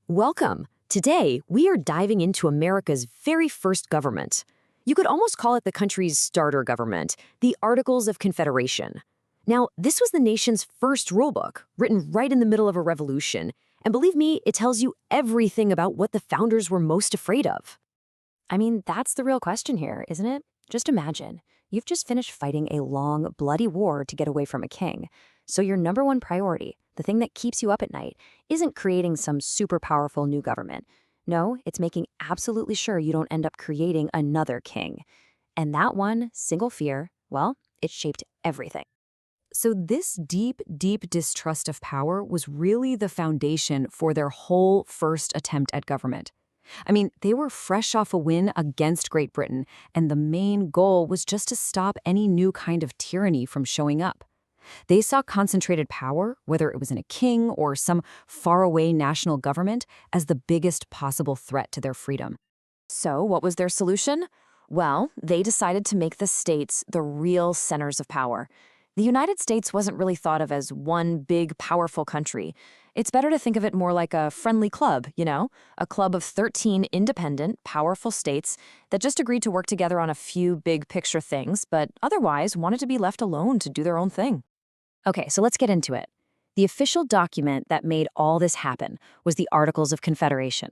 Welcome. Today, we are diving into America's very first government. You could almost call it the country's starter government, the Articles of Confederation. Now, this was the nation's first rulebook, written right in the middle of a revolution. And believe me, it tells you everything about what the founders were most afraid of. I mean, that's the real question here, isn't it? Just imagine. You've just finished fighting a long, bloody war to get away from a king. So your number one priority, the thing that keeps you up at night, isn't creating some super powerful new government. No, it's making absolutely sure you don't end up creating another king. And that one single fear, well, it shaped everything. So this deep, deep distrust of power was really the foundation for their whole first attempt at government. I mean, they were fresh off a win against Great Britain, and the main goal was just to stop any new kind of tyranny from showing up. They saw concentrated power, whether it was in a king or some faraway national government, as the biggest possible threat to their freedom. So what was their solution? Well, they decided to make the states the real centers of power. The United States wasn't really thought of as one big, powerful country. It's better to think of it more like a friendly club, a club of 13 independent, powerful states that just agreed to work together on a few big picture things, but otherwise wanted to be left alone to do their own thing. Okay, so let's get into it. The official document that made all this happen was the Articles of Confederation.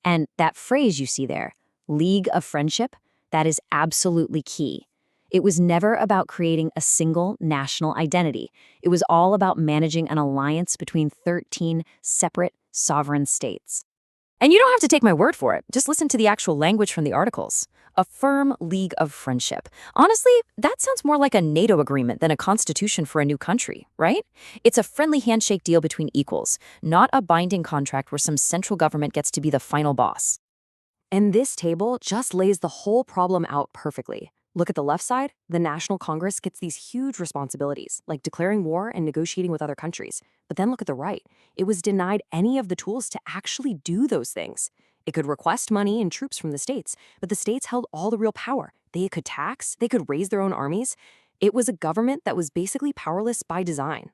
And that phrase you see there, League of Friendship, that is absolutely key. It was never about creating a single national identity. It was all about managing an alliance between 13 separate sovereign states. And you don't have to take my word for it. Just listen to the actual language from the articles. A firm league of friendship. Honestly, that sounds more like a NATO agreement than a constitution for a new country, right? It's a friendly handshake deal between equals, not a binding contract where some central government gets to be the final boss. And this table just lays the whole problem out perfectly. Look at the left side. The National Congress gets these huge responsibilities, like declaring war and negotiating with other countries. But then look at the right. It was denied any of the tools to actually do those things. It could request money and troops from the states, but the states held all the real power. They could tax, they could raise their own armies. It was a government that was basically powerless by design.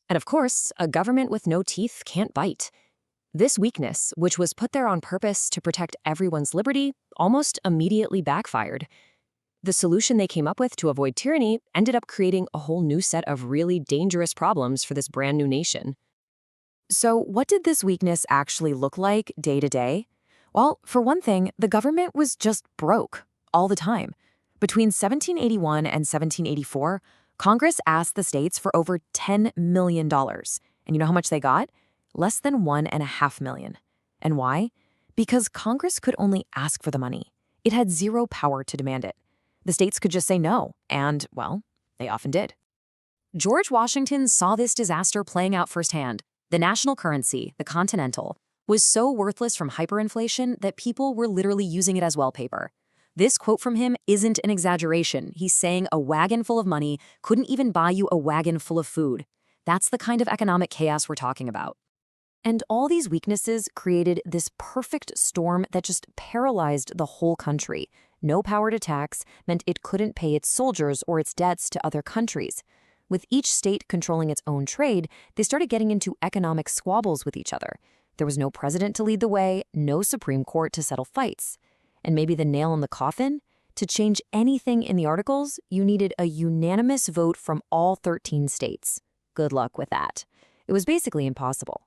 And of course, a government with no teeth can't bite. This weakness, which was put there on purpose to protect everyone's liberty, almost immediately backfired. The solution they came up with to avoid tyranny ended up creating a whole new set of really dangerous problems for this brand new nation. So what did this weakness actually look like day to day? Well, for one thing, the government was just broke all the time. Between 1781 and 1784, Congress asked the states for over $10 million. And you know how much they got? Less than $1.5 million. And why? Because Congress could only ask for the money. It had zero power to demand it. The states could just say no, and, well, they often did. George Washington saw this disaster playing out firsthand. The national currency, the Continental, was so worthless from hyperinflation that people were literally using it as wallpaper. This quote from him isn't an exaggeration. He's saying a wagon full of money couldn't even buy you a wagon full of food. That's the kind of economic chaos we're talking about. And all these weaknesses created this perfect storm that just paralyzed the whole country. No power to tax meant it couldn't pay its soldiers or its debts to other countries. With each state controlling its own trade, they started getting into economic squabbles with each other. There was no president to lead the way, no Supreme Court to settle fights. And maybe the nail in the coffin? To change anything in the Articles, you needed a unanimous vote from all 13 states. Good luck with that. It was basically impossible.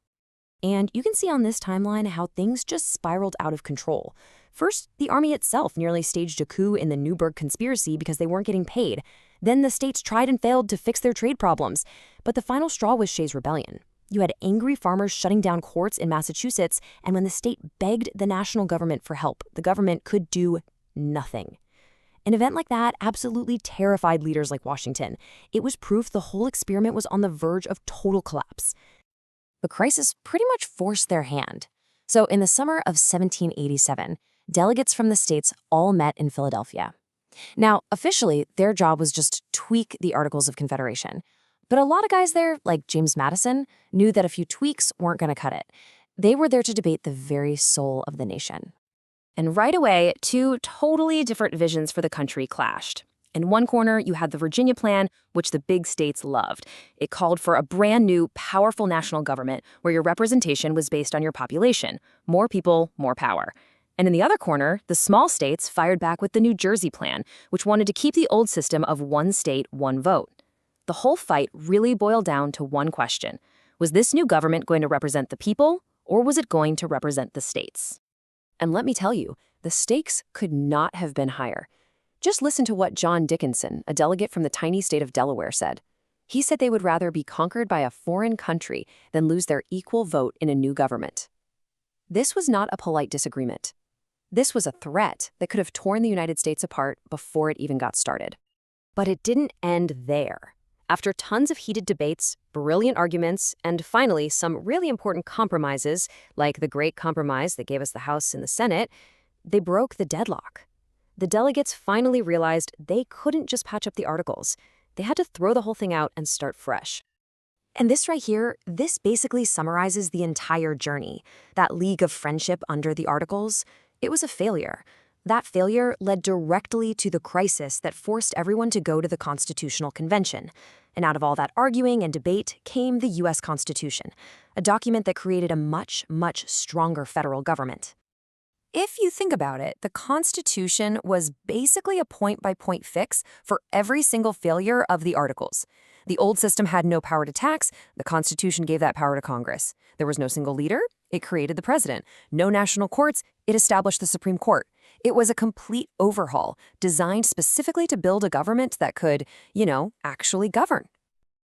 And you can see on this timeline how things just spiraled out of control. First, the army itself nearly staged a coup in the Newburgh conspiracy because they weren't getting paid. Then the states tried and failed to fix their trade problems. But the final straw was Shays' Rebellion. You had angry farmers shutting down courts in Massachusetts, and when the state begged the national government for help, the government could do nothing. An event like that absolutely terrified leaders like Washington. It was proof the whole experiment was on the verge of total collapse. The crisis pretty much forced their hand. So in the summer of 1787, delegates from the states all met in Philadelphia. Now, officially, their job was just to tweak the Articles of Confederation. But a lot of guys there, like James Madison, knew that a few tweaks weren't going to cut it. They were there to debate the very soul of the nation. And right away, two totally different visions for the country clashed. In one corner, you had the Virginia Plan, which the big states loved. It called for a brand new, powerful national government where your representation was based on your population. More people, more power. And in the other corner, the small states fired back with the New Jersey Plan, which wanted to keep the old system of one state, one vote. The whole fight really boiled down to one question. Was this new government going to represent the people, or was it going to represent the states? And let me tell you, the stakes could not have been higher. Just listen to what John Dickinson, a delegate from the tiny state of Delaware, said. He said they would rather be conquered by a foreign country than lose their equal vote in a new government. This was not a polite disagreement. This was a threat that could have torn the United States apart before it even got started. But it didn't end there. After tons of heated debates, brilliant arguments, and finally some really important compromises, like the Great Compromise that gave us the House and the Senate, they broke the deadlock. The delegates finally realized they couldn't just patch up the articles. They had to throw the whole thing out and start fresh. And this right here, this basically summarizes the entire journey. That League of Friendship under the Articles, it was a failure. That failure led directly to the crisis that forced everyone to go to the Constitutional Convention. And out of all that arguing and debate came the U.S. Constitution, a document that created a much, much stronger federal government. If you think about it, the Constitution was basically a point-by-point fix for every single failure of the Articles. The old system had no power to tax. The Constitution gave that power to Congress. There was no single leader. It created the president. No national courts. It established the Supreme Court. It was a complete overhaul, designed specifically to build a government that could, actually govern.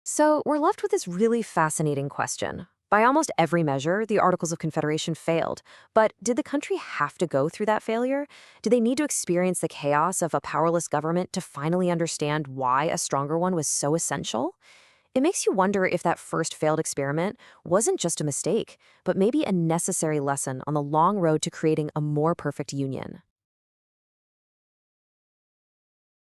So we're left with this really fascinating question. By almost every measure, the Articles of Confederation failed. But did the country have to go through that failure? Did they need to experience the chaos of a powerless government to finally understand why a stronger one was so essential? It makes you wonder if that first failed experiment wasn't just a mistake, but maybe a necessary lesson on the long road to creating a more perfect union.